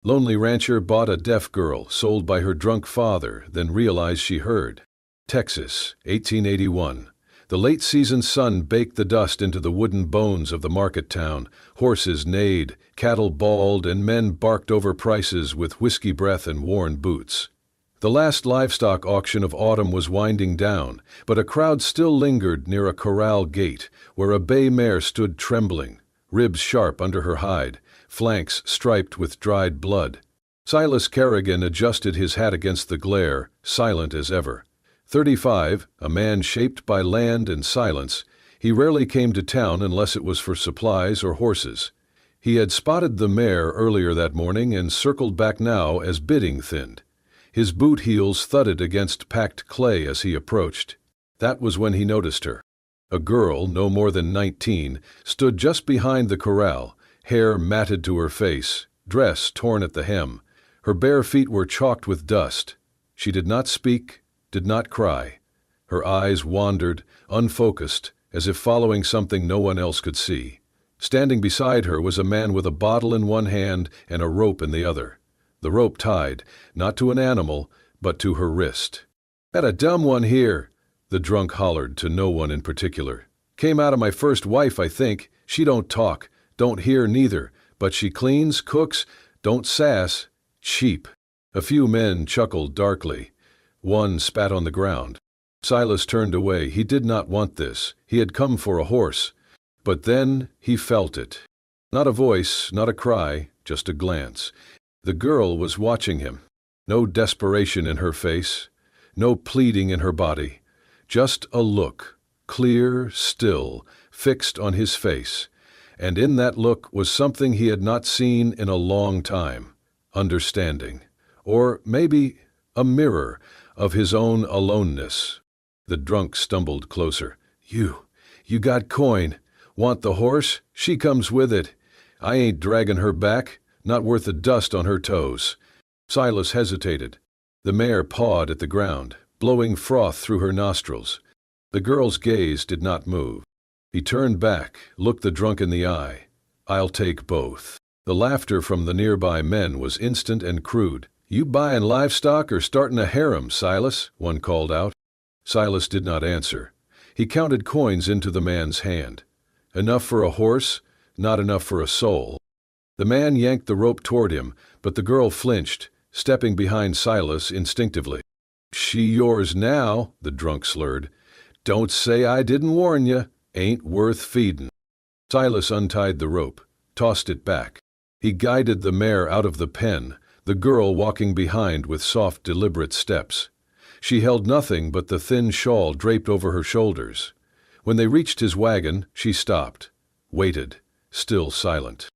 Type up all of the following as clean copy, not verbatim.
Lonely rancher bought a deaf girl sold by her drunk father, then realized she heard. Texas, 1881. The late-season sun baked the dust into the wooden bones of the market town. Horses neighed, cattle bawled, and men barked over prices with whiskey breath and worn boots. The last livestock auction of autumn was winding down, but a crowd still lingered near a corral gate, where a bay mare stood trembling, ribs sharp under her hide, flanks striped with dried blood. Silas Kerrigan adjusted his hat against the glare, silent as ever. 35, a man shaped by land and silence, he rarely came to town unless it was for supplies or horses. He had spotted the mare earlier that morning and circled back now as bidding thinned. His boot heels thudded against packed clay as he approached. That was when he noticed her. A girl, no more than 19, stood just behind the corral, hair matted to her face, dress torn at the hem. Her bare feet were chalked with dust. She did not speak, did not cry. Her eyes wandered, unfocused, as if following something no one else could see. Standing beside her was a man with a bottle in one hand and a rope in the other. The rope tied, not to an animal, but to her wrist. "Got a dumb one here," the drunk hollered to no one in particular. "Came out of my first wife, I think. She don't talk, don't hear neither, but she cleans, cooks, don't sass. Cheap." A few men chuckled darkly. One spat on the ground. Silas turned away. He did not want this. He had come for a horse. But then he felt it. Not a voice, not a cry, just a glance. The girl was watching him. No desperation in her face, no pleading in her body. Just a look, clear, still, fixed on his face. And in that look was something he had not seen in a long time. Understanding. Or maybe a mirror of his own aloneness. The drunk stumbled closer. You got coin. Want the horse? She comes with it. I ain't dragging her back, not worth the dust on her toes." Silas hesitated. The mare pawed at the ground, blowing froth through her nostrils. The girl's gaze did not move. He turned back, looked the drunk in the eye. "I'll take both." The laughter from the nearby men was instant and crude. "You buying livestock or starting a harem, Silas?" one called out. Silas did not answer. He counted coins into the man's hand. Enough for a horse, not enough for a soul. The man yanked the rope toward him, but the girl flinched, stepping behind Silas instinctively. "She yours now," the drunk slurred. "Don't say I didn't warn you. Ain't worth feedin'." Silas untied the rope, tossed it back. He guided the mare out of the pen, the girl walking behind with soft, deliberate steps. She held nothing but the thin shawl draped over her shoulders. When they reached his wagon, she stopped, waited, still silent.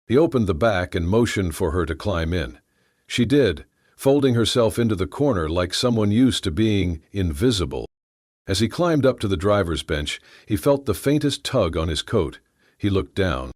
He opened the back and motioned for her to climb in. She did, folding herself into the corner like someone used to being invisible. As he climbed up to the driver's bench, he felt the faintest tug on his coat. He looked down.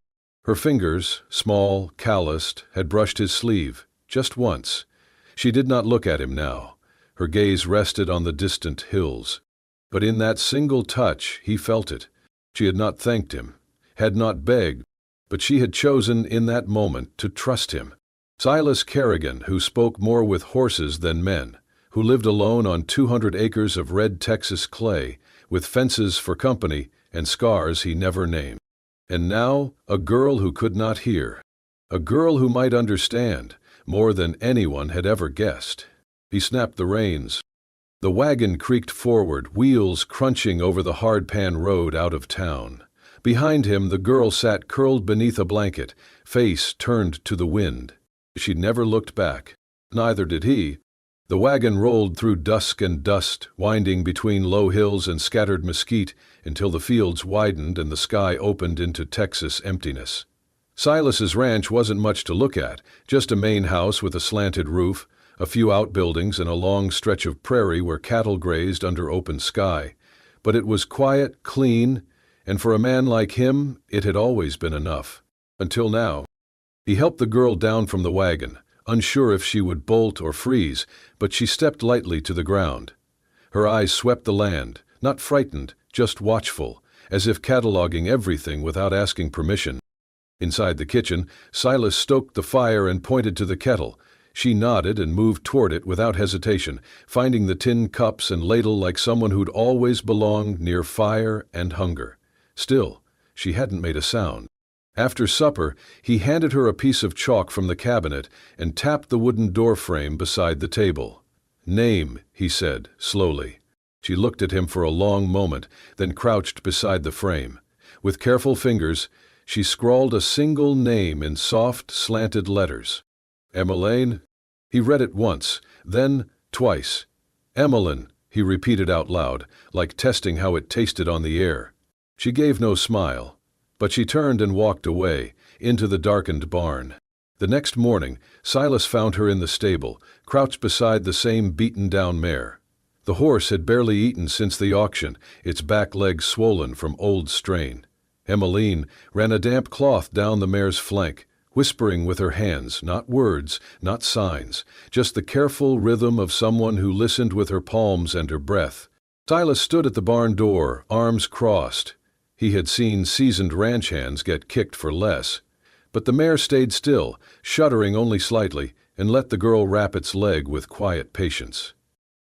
Her fingers, small, calloused, had brushed his sleeve, just once. She did not look at him now. Her gaze rested on the distant hills. But in that single touch, he felt it. She had not thanked him, had not begged, but she had chosen in that moment to trust him. Silas Kerrigan, who spoke more with horses than men, who lived alone on 200 acres of red Texas clay, with fences for company and scars he never named. And now, a girl who could not hear. A girl who might understand, more than anyone had ever guessed. He snapped the reins. The wagon creaked forward, wheels crunching over the hard-pan road out of town. Behind him, the girl sat curled beneath a blanket, face turned to the wind. She never looked back. Neither did he. The wagon rolled through dusk and dust, winding between low hills and scattered mesquite until the fields widened and the sky opened into Texas emptiness. Silas's ranch wasn't much to look at, just a main house with a slanted roof, a few outbuildings and a long stretch of prairie where cattle grazed under open sky. But it was quiet, clean, and for a man like him, it had always been enough. Until now. He helped the girl down from the wagon, unsure if she would bolt or freeze, but she stepped lightly to the ground. Her eyes swept the land, not frightened, just watchful, as if cataloging everything without asking permission. Inside the kitchen, Silas stoked the fire and pointed to the kettle. She nodded and moved toward it without hesitation, finding the tin cups and ladle like someone who'd always belonged near fire and hunger. Still, she hadn't made a sound. After supper, he handed her a piece of chalk from the cabinet and tapped the wooden door frame beside the table. "Name," he said, slowly. She looked at him for a long moment, then crouched beside the frame. With careful fingers, she scrawled a single name in soft, slanted letters. "Emmeline?" He read it once, then twice. "Emmeline," he repeated out loud, like testing how it tasted on the air. She gave no smile, but she turned and walked away, into the darkened barn. The next morning, Silas found her in the stable, crouched beside the same beaten-down mare. The horse had barely eaten since the auction, its back legs swollen from old strain. Emmeline ran a damp cloth down the mare's flank, whispering with her hands, not words, not signs, just the careful rhythm of someone who listened with her palms and her breath. Silas stood at the barn door, arms crossed. He had seen seasoned ranch hands get kicked for less. But the mare stayed still, shuddering only slightly, and let the girl wrap its leg with quiet patience.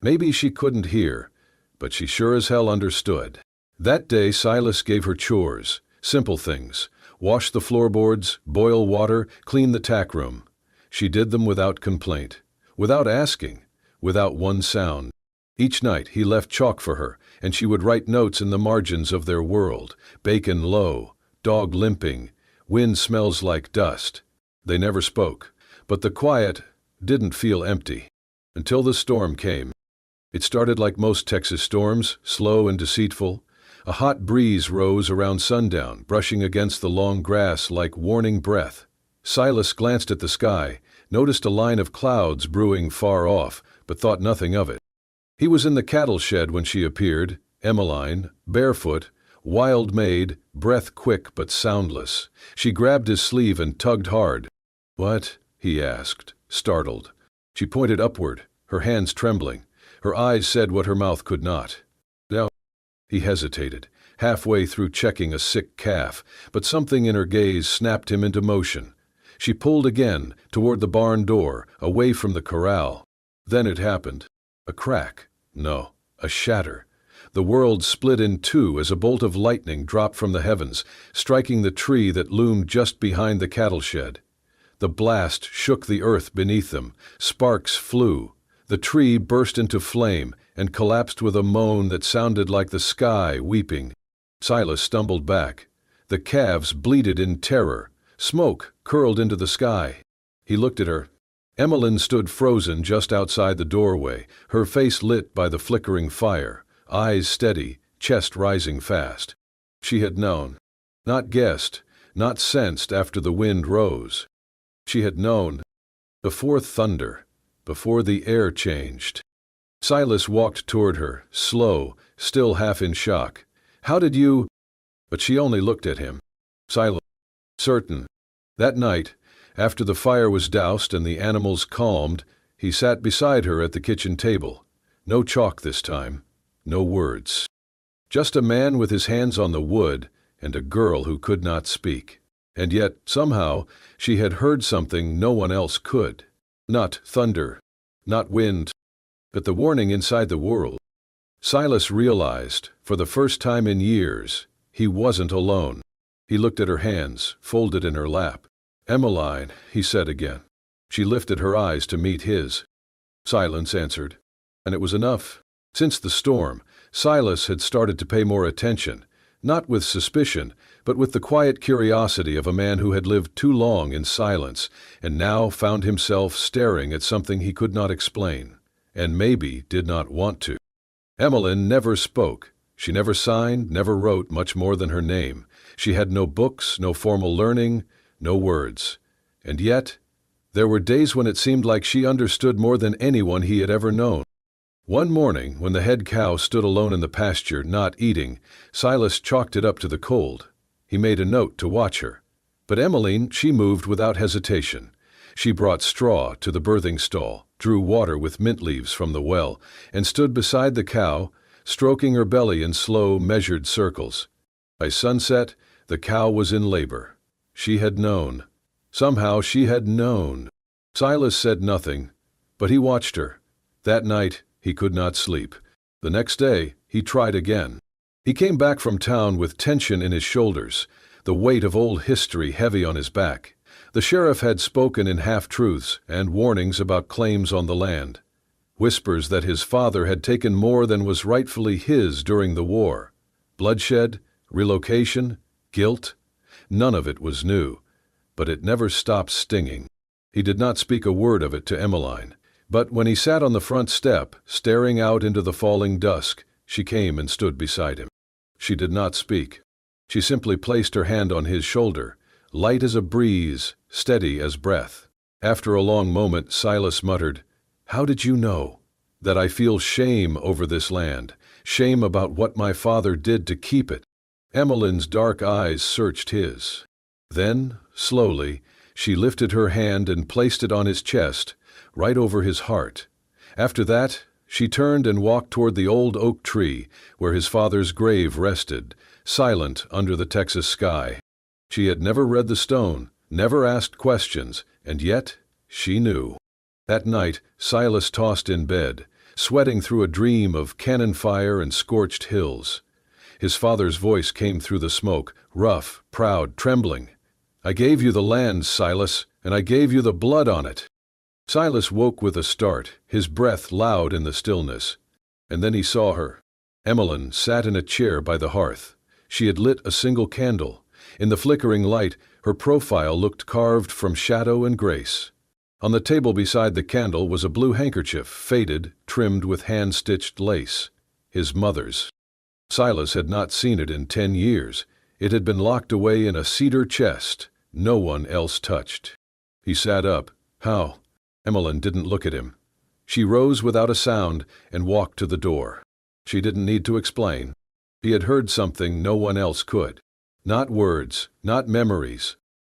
Maybe she couldn't hear, but she sure as hell understood. That day Silas gave her chores. Simple things: wash the floorboards, boil water, clean the tack room. She did them without complaint, without asking, without one sound. Each night he left chalk for her, and she would write notes in the margins of their world: bacon low, dog limping, wind smells like dust. They never spoke, but the quiet didn't feel empty. Until the storm came. It started like most Texas storms, slow and deceitful. A hot breeze rose around sundown, brushing against the long grass like warning breath. Silas glanced at the sky, noticed a line of clouds brewing far off, but thought nothing of it. He was in the cattle shed when she appeared, Emmeline, barefoot, wild-made, breath quick but soundless. She grabbed his sleeve and tugged hard. "What?" he asked, startled. She pointed upward, her hands trembling. Her eyes said what her mouth could not. "No." He hesitated, halfway through checking a sick calf, but something in her gaze snapped him into motion. She pulled again, toward the barn door, away from the corral. Then it happened. A crack. No, a shatter. The world split in two as a bolt of lightning dropped from the heavens, striking the tree that loomed just behind the cattle shed. The blast shook the earth beneath them. Sparks flew. The tree burst into flame and collapsed with a moan that sounded like the sky weeping. Silas stumbled back. The calves bleated in terror. Smoke curled into the sky. He looked at her. Emmeline stood frozen just outside the doorway, her face lit by the flickering fire, eyes steady, chest rising fast. She had known. Not guessed, not sensed after the wind rose. She had known. Before thunder. Before the air changed. Silas walked toward her, slow, still half in shock. "How did you—" But she only looked at him. Silent. Certain. That night, after the fire was doused and the animals calmed, he sat beside her at the kitchen table. No chalk this time. No words. Just a man with his hands on the wood and a girl who could not speak. And yet, somehow, she had heard something no one else could. Not thunder, not wind, but the warning inside the world. Silas realized, for the first time in years, he wasn't alone. He looked at her hands, folded in her lap. "Emmeline," he said again. She lifted her eyes to meet his. Silence answered, and it was enough. Since the storm, Silas had started to pay more attention, not with suspicion, but with the quiet curiosity of a man who had lived too long in silence and now found himself staring at something he could not explain, and maybe did not want to. Emmeline never spoke. She never signed, never wrote much more than her name. She had no books, no formal learning, no words. And yet, there were days when it seemed like she understood more than anyone he had ever known. One morning, when the head cow stood alone in the pasture, not eating, Silas chalked it up to the cold. He made a note to watch her. But Emmeline, she moved without hesitation. She brought straw to the birthing stall, drew water with mint leaves from the well, and stood beside the cow, stroking her belly in slow, measured circles. By sunset, the cow was in labor. She had known. Somehow she had known. Silas said nothing, but he watched her. That night he could not sleep. The next day he tried again. He came back from town with tension in his shoulders, the weight of old history heavy on his back. The sheriff had spoken in half-truths and warnings about claims on the land. Whispers that his father had taken more than was rightfully his during the war. Bloodshed, relocation, guilt. None of it was new, but it never stopped stinging. He did not speak a word of it to Emmeline, but when he sat on the front step, staring out into the falling dusk, she came and stood beside him. She did not speak. She simply placed her hand on his shoulder, light as a breeze, steady as breath. After a long moment, Silas muttered, "How did you know? That I feel shame over this land, shame about what my father did to keep it." Emmeline's dark eyes searched his. Then, slowly, she lifted her hand and placed it on his chest, right over his heart. After that, she turned and walked toward the old oak tree where his father's grave rested, silent under the Texas sky. She had never read the stone, never asked questions, and yet she knew. That night, Silas tossed in bed, sweating through a dream of cannon fire and scorched hills. His father's voice came through the smoke, rough, proud, trembling. "I gave you the land, Silas, and I gave you the blood on it." Silas woke with a start, his breath loud in the stillness. And then he saw her. Emmeline sat in a chair by the hearth. She had lit a single candle. In the flickering light, her profile looked carved from shadow and grace. On the table beside the candle was a blue handkerchief, faded, trimmed with hand-stitched lace. His mother's. Silas had not seen it in 10 years. It had been locked away in a cedar chest, no one else touched. He sat up. "How?" Emmeline didn't look at him. She rose without a sound and walked to the door. She didn't need to explain. He had heard something no one else could. Not words, not memories,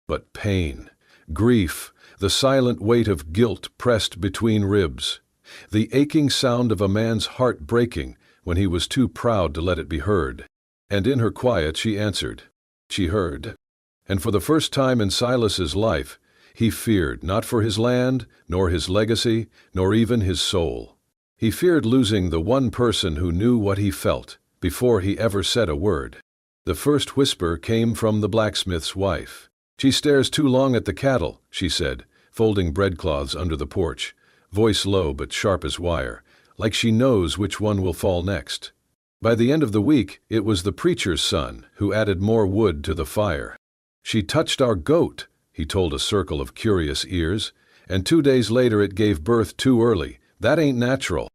but pain, grief, the silent weight of guilt pressed between ribs, the aching sound of a man's heart breaking when he was too proud to let it be heard. And in her quiet she answered. She heard. And for the first time in Silas's life, he feared not for his land, nor his legacy, nor even his soul. He feared losing the one person who knew what he felt before he ever said a word. The first whisper came from the blacksmith's wife. "She stares too long at the cattle," she said, folding breadcloths under the porch, voice low but sharp as wire, like she knows which one will fall next. By the end of the week, it was the preacher's son who added more wood to the fire. "She touched our goat," he told a circle of curious ears, "and 2 days later it gave birth too early. That ain't natural."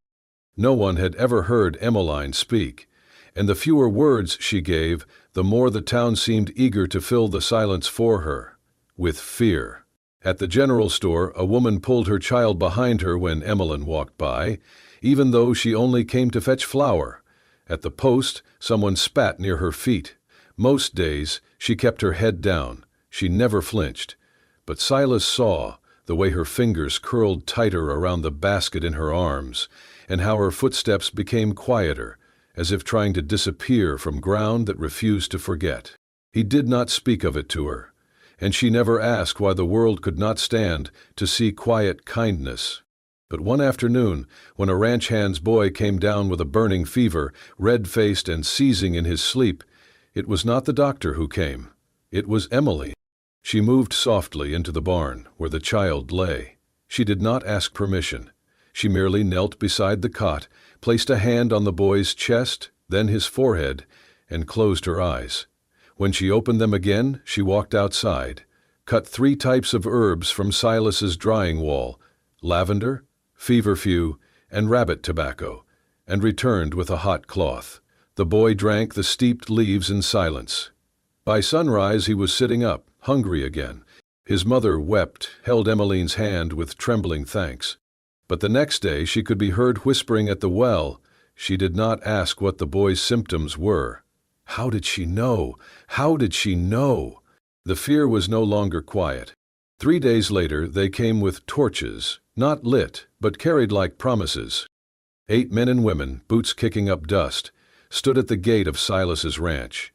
No one had ever heard Emmeline speak, and the fewer words she gave, the more the town seemed eager to fill the silence for her, with fear. At the general store, a woman pulled her child behind her when Emmeline walked by, even though she only came to fetch flour. At the post, someone spat near her feet. Most days, she kept her head down. She never flinched. But Silas saw the way her fingers curled tighter around the basket in her arms, and how her footsteps became quieter, as if trying to disappear from ground that refused to forget. He did not speak of it to her, and she never asked why the world could not stand to see quiet kindness. But one afternoon, when a ranch hand's boy came down with a burning fever, red-faced and seizing in his sleep, it was not the doctor who came. It was Emily. She moved softly into the barn where the child lay. She did not ask permission. She merely knelt beside the cot, placed a hand on the boy's chest, then his forehead, and closed her eyes. When she opened them again, she walked outside, cut 3 types of herbs from Silas's drying wall, lavender, feverfew, and rabbit tobacco, and returned with a hot cloth. The boy drank the steeped leaves in silence. By sunrise he was sitting up, hungry again. His mother wept, held Emmeline's hand with trembling thanks. But the next day she could be heard whispering at the well. She did not ask what the boy's symptoms were. How did she know? How did she know? The fear was no longer quiet. 3 days later they came with torches, not lit, but carried like promises. 8 men and women, boots kicking up dust, stood at the gate of Silas's ranch.